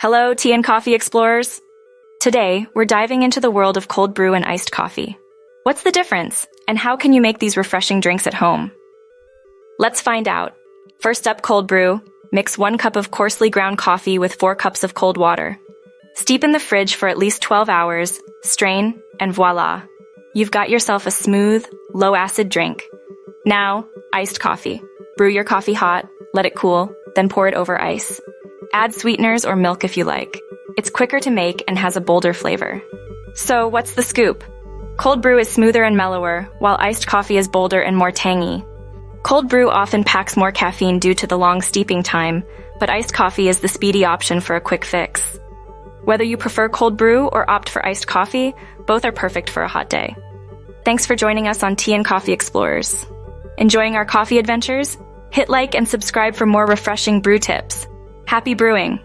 Hello, tea and coffee explorers. Today, we're diving into the world of cold brew and iced coffee. What's the difference, and how can you make these refreshing drinks at home? Let's find out. First up, cold brew. Mix 1 cup of coarsely ground coffee with 4 cups of cold water. Steep in the fridge for at least 12 hours, strain, and voila. You've got yourself a smooth, low-acid drink. Now, iced coffee. Brew your coffee hot, let it cool, then pour it over ice. Add sweeteners or milk if you like. It's quicker to make and has a bolder flavor. So, what's the scoop? Cold brew is smoother and mellower, while iced coffee is bolder and more tangy. Cold brew often packs more caffeine due to the long steeping time, but iced coffee is the speedy option for a quick fix. Whether you prefer cold brew or opt for iced coffee, both are perfect for a hot day. Thanks for joining us on Tea and Coffee Explorers. Enjoying our coffee adventures? Hit like and subscribe for more refreshing brew tips. Happy brewing!